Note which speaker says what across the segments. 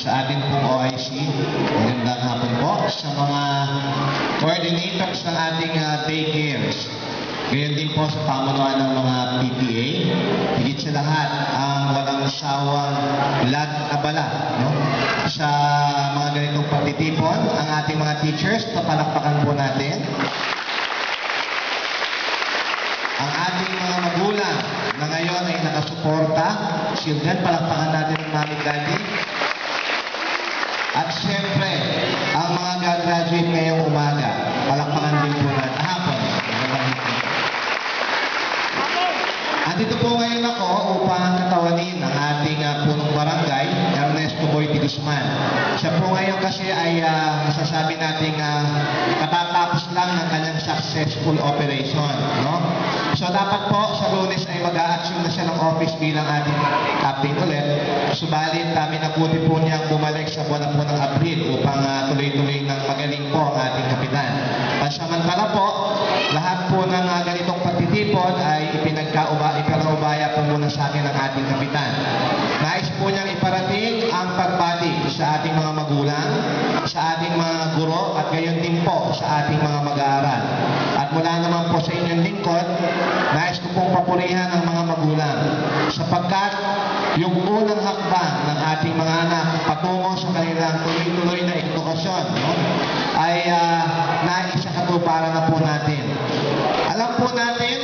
Speaker 1: sa ating pong OIC. Magandang hapon po sa mga coordinators ng ating daycares. Gayon din po sa pamunuan ng mga PTA. Higit sa lahat, ang walang sawang abala, no? Sa mga ganitong pagtitipon, ang ating mga teachers, papalakpakan po natin. Ang ating mga magulang na ngayon ay nakasuporta, children, palakpakan natin ng mami daddy. At siyempre, ang mga gagraduate ngayong umaga, palakpakan din po natin. Hapon. Andito po ngayon ako upang katawanin ang ating punong barangay, Ernesto Boy de Guzman. Siya po ngayon kasi ay masasabi natin katatapos lang ng kanyang successful operation. No? So dapat po sa Lunes ay mag-a-assume na siya ng office bilang ating captain ulit. Subalit minabuti po niyang bumalik sa buwan na po ng Abril upang tuloy-tuloy ng magaling po ang ating kapitan. Pansamantala po, lahat po ng ganitong pagtitipon ay ipinaubaya po muna sa akin ng ating kapitan. Nais po niyang iparating ang pagbati sa ating mga magulang, sa ating mga guro, at gayon din po sa ating mga mag-aaral. At mula naman po sa inyong lingkod, nais ko pong papurihan ang mga magulang sapagkat yung unang hakbang ng ating mga anak patungo sa kanilang tuloy-tuloy na edukasyon, no? Ay naisakatuparan na po natin. Alam po natin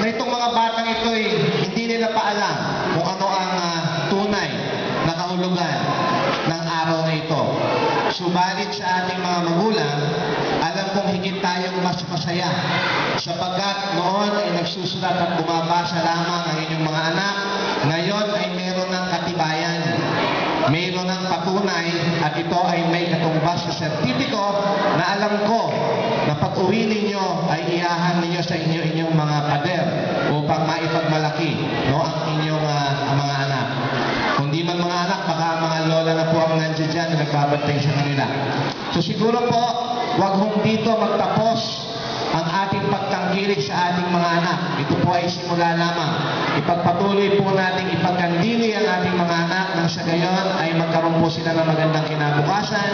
Speaker 1: na itong mga batang ito ay hindi nila pa alam kung ano ang tunay na kahulugan ng araw na ito. Subalit sa ating mga magulang, alam kong higit tayong mas masaya sapagkat noon ay nagsusulat at bumabasa lamang ang inyong mga anak. Ngayon ay meron ng katibayan, mayroon ng patunay, at ito ay may katumbas sa sertipiko na alam ko na pag-uwi ninyo ay iahan ninyo sa inyong mga pader upang maipagmalaki, no, ang inyong mga anak. Kundi man mga anak, baka mga lola na po ang nandiyan dyan na nagbabantay sa kanila. So siguro po, wag hong dito magtapos ang ating pagtanggilik sa ating mga anak. Ito po ay simula lamang. Ipagpatuloy po natin ipagkandili ang ating mga anak nang sa gayon ay magkaroon po sila ng magandang kinabukasan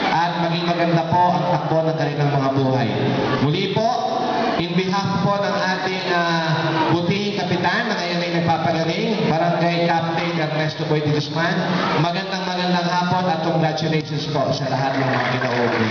Speaker 1: at maging maganda po ang takbo ng kanilang mga buhay. Muli po, in behalf po ng ating butihing kapitan na ngayon ay nagpapagaling, Barangay Captain Ernesto Boy de Guzman, magandang hapon at congratulations po sa lahat ng mga kinauuwi.